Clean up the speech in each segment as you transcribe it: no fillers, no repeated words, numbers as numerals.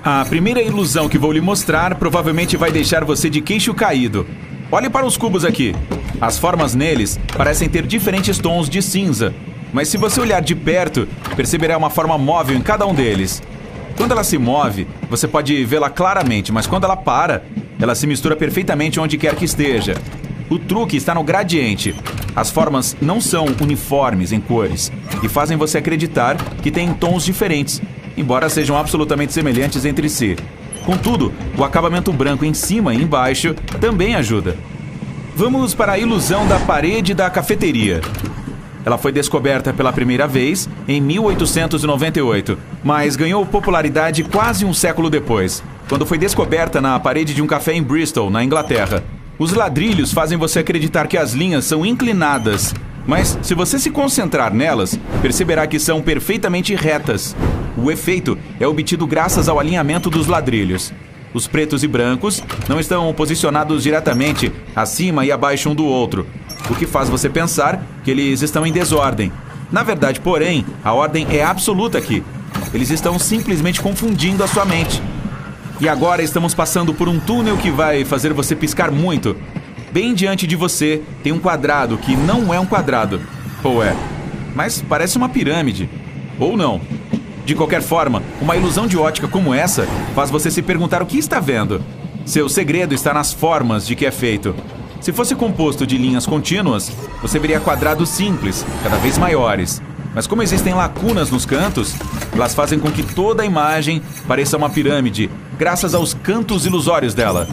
A primeira ilusão que vou lhe mostrar provavelmente vai deixar você de queixo caído. Olhe para os cubos aqui. As formas neles parecem ter diferentes tons de cinza, mas se você olhar de perto, perceberá uma forma móvel em cada um deles. Quando ela se move, você pode vê-la claramente, mas quando ela para, ela se mistura perfeitamente onde quer que esteja. O truque está no gradiente. As formas não são uniformes em cores e fazem você acreditar que têm tons diferentes, embora sejam absolutamente semelhantes entre si. Contudo, o acabamento branco em cima e embaixo também ajuda. Vamos para a ilusão da parede da cafeteria. Ela foi descoberta pela primeira vez em 1898, mas ganhou popularidade quase um século depois, quando foi descoberta na parede de um café em Bristol, na Inglaterra. Os ladrilhos fazem você acreditar que as linhas são inclinadas, mas se você se concentrar nelas, perceberá que são perfeitamente retas. O efeito é obtido graças ao alinhamento dos ladrilhos. Os pretos e brancos não estão posicionados diretamente acima e abaixo um do outro, o que faz você pensar que eles estão em desordem. Na verdade, porém, a ordem é absoluta aqui. Eles estão simplesmente confundindo a sua mente. E agora estamos passando por um túnel que vai fazer você piscar muito. Bem diante de você tem um quadrado que não é um quadrado. Ou é, mas parece uma pirâmide. Ou não. De qualquer forma, uma ilusão de ótica como essa faz você se perguntar o que está vendo. Seu segredo está nas formas de que é feito. Se fosse composto de linhas contínuas, você veria quadrados simples, cada vez maiores. Mas como existem lacunas nos cantos, elas fazem com que toda a imagem pareça uma pirâmide, graças aos cantos ilusórios dela.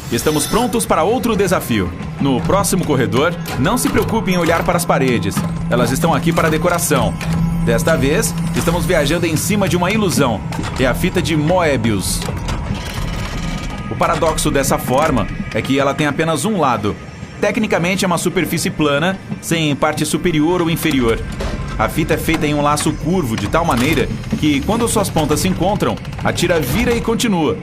Estamos prontos para outro desafio. No próximo corredor, não se preocupe em olhar para as paredes. Elas estão aqui para decoração. Desta vez, estamos viajando em cima de uma ilusão. É a fita de Moebius. O paradoxo dessa forma é que ela tem apenas um lado. Tecnicamente é uma superfície plana, sem parte superior ou inferior. A fita é feita em um laço curvo de tal maneira que, quando suas pontas se encontram, a tira vira e continua.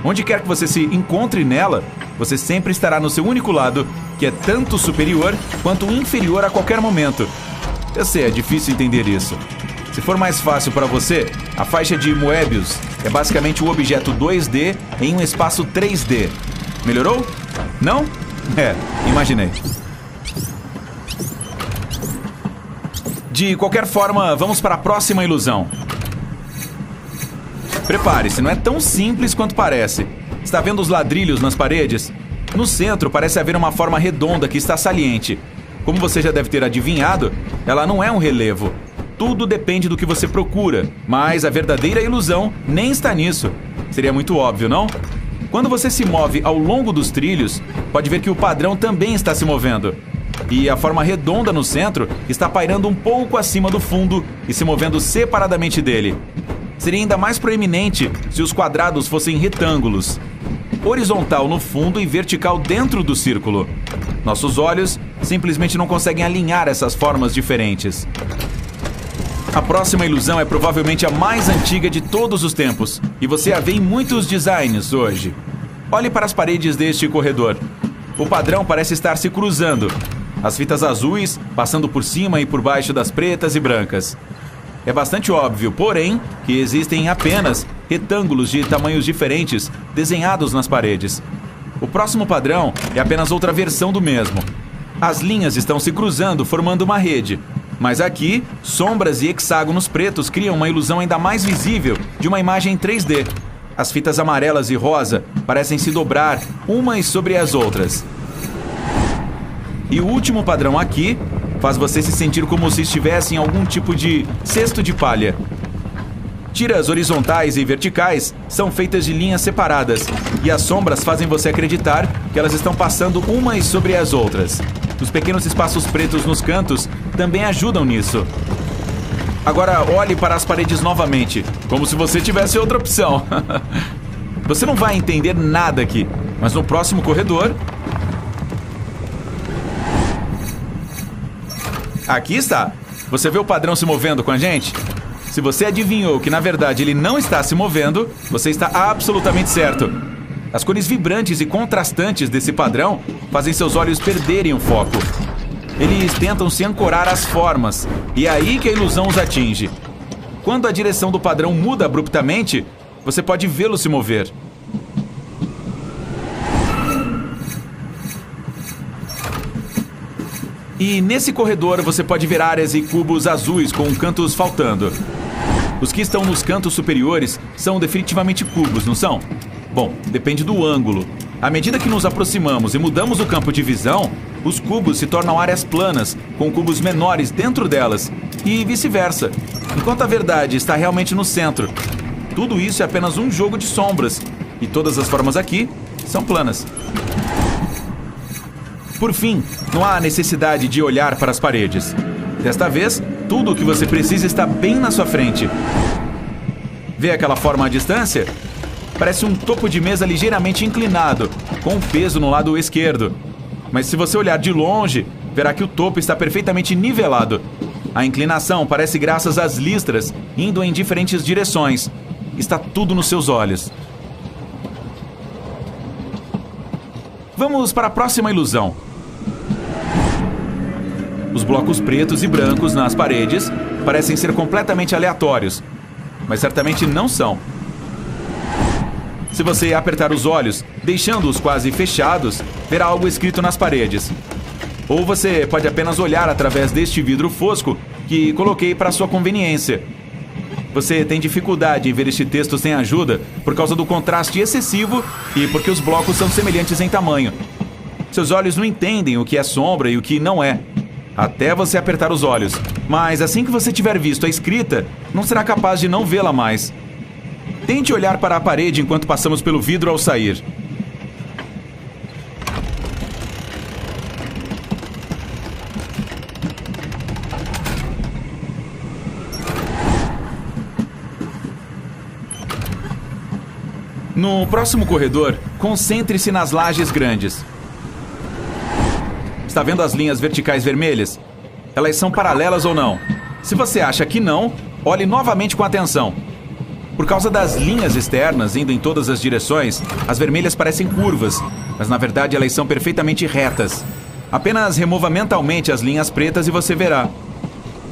Onde quer que você se encontre nela, você sempre estará no seu único lado, que é tanto superior quanto inferior a qualquer momento. Eu sei, é difícil entender isso. Se for mais fácil para você, a faixa de Moebius é basicamente um objeto 2D em um espaço 3D. Melhorou? Não? É, imaginei. De qualquer forma, vamos para a próxima ilusão. Prepare-se, não é tão simples quanto parece. Está vendo os ladrilhos nas paredes? No centro parece haver uma forma redonda que está saliente. Como você já deve ter adivinhado, ela não é um relevo. Tudo depende do que você procura, mas a verdadeira ilusão nem está nisso. Seria muito óbvio, não? Quando você se move ao longo dos trilhos, pode ver que o padrão também está se movendo. E a forma redonda no centro está pairando um pouco acima do fundo e se movendo separadamente dele. Seria ainda mais proeminente se os quadrados fossem retângulos. Horizontal no fundo e vertical dentro do círculo. Nossos olhos simplesmente não conseguem alinhar essas formas diferentes. A próxima ilusão é provavelmente a mais antiga de todos os tempos, e você a vê em muitos designs hoje. Olhe para as paredes deste corredor. O padrão parece estar se cruzando. As fitas azuis passando por cima e por baixo das pretas e brancas. É bastante óbvio, porém, que existem apenas retângulos de tamanhos diferentes desenhados nas paredes. O próximo padrão é apenas outra versão do mesmo. As linhas estão se cruzando, formando uma rede. Mas aqui, sombras e hexágonos pretos criam uma ilusão ainda mais visível de uma imagem 3D. As fitas amarelas e rosa parecem se dobrar umas sobre as outras. E o último padrão aqui faz você se sentir como se estivesse em algum tipo de cesto de palha. Tiras horizontais e verticais são feitas de linhas separadas, e as sombras fazem você acreditar que elas estão passando umas sobre as outras. Os pequenos espaços pretos nos cantos também ajudam nisso. Agora olhe para as paredes novamente, como se você tivesse outra opção. Você não vai entender nada aqui, mas no próximo corredor... Aqui está. Você vê o padrão se movendo com a gente? Se você adivinhou que na verdade ele não está se movendo, você está absolutamente certo. As cores vibrantes e contrastantes desse padrão fazem seus olhos perderem o foco. Eles tentam se ancorar às formas, e é aí que a ilusão os atinge. Quando a direção do padrão muda abruptamente, você pode vê-lo se mover. E nesse corredor você pode ver áreas e cubos azuis com cantos faltando. Os que estão nos cantos superiores são definitivamente cubos, não são? Bom, depende do ângulo. À medida que nos aproximamos e mudamos o campo de visão, os cubos se tornam áreas planas, com cubos menores dentro delas, e vice-versa, enquanto a verdade está realmente no centro. Tudo isso é apenas um jogo de sombras, e todas as formas aqui são planas. Por fim, não há necessidade de olhar para as paredes. Desta vez, tudo o que você precisa está bem na sua frente. Vê aquela forma à distância? Parece um topo de mesa ligeiramente inclinado, com um peso no lado esquerdo. Mas se você olhar de longe, verá que o topo está perfeitamente nivelado. A inclinação parece graças às listras, indo em diferentes direções. Está tudo nos seus olhos. Vamos para a próxima ilusão. Os blocos pretos e brancos nas paredes parecem ser completamente aleatórios, mas certamente não são. Se você apertar os olhos, deixando-os quase fechados, verá algo escrito nas paredes. Ou você pode apenas olhar através deste vidro fosco que coloquei para sua conveniência. Você tem dificuldade em ver este texto sem ajuda por causa do contraste excessivo e porque os blocos são semelhantes em tamanho. Seus olhos não entendem o que é sombra e o que não é, até você apertar os olhos. Mas assim que você tiver visto a escrita, não será capaz de não vê-la mais. Tente olhar para a parede enquanto passamos pelo vidro ao sair. No próximo corredor, concentre-se nas lajes grandes. Está vendo as linhas verticais vermelhas? Elas são paralelas ou não? Se você acha que não, olhe novamente com atenção. Por causa das linhas externas indo em todas as direções, as vermelhas parecem curvas, mas na verdade elas são perfeitamente retas. Apenas remova mentalmente as linhas pretas e você verá.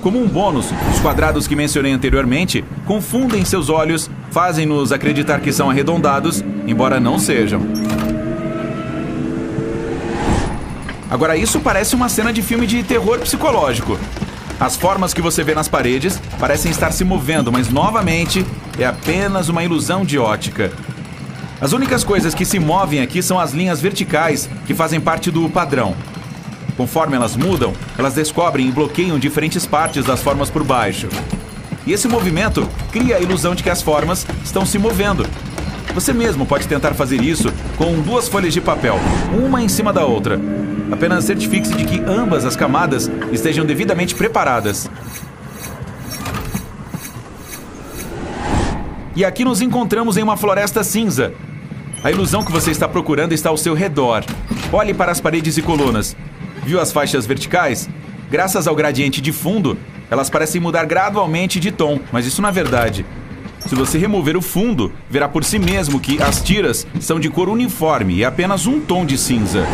Como um bônus, os quadrados que mencionei anteriormente confundem seus olhos, fazem-nos acreditar que são arredondados, embora não sejam. Agora isso parece uma cena de filme de terror psicológico. As formas que você vê nas paredes parecem estar se movendo, mas novamente é apenas uma ilusão de ótica. As únicas coisas que se movem aqui são as linhas verticais, que fazem parte do padrão. Conforme elas mudam, elas descobrem e bloqueiam diferentes partes das formas por baixo. E esse movimento cria a ilusão de que as formas estão se movendo. Você mesmo pode tentar fazer isso com 2 folhas de papel, uma em cima da outra. Apenas certifique-se de que ambas as camadas estejam devidamente preparadas. E aqui nos encontramos em uma floresta cinza. A ilusão que você está procurando está ao seu redor. Olhe para as paredes e colunas. Viu as faixas verticais? Graças ao gradiente de fundo, elas parecem mudar gradualmente de tom, mas isso não é verdade. Se você remover o fundo, verá por si mesmo que as tiras são de cor uniforme e apenas um tom de cinza.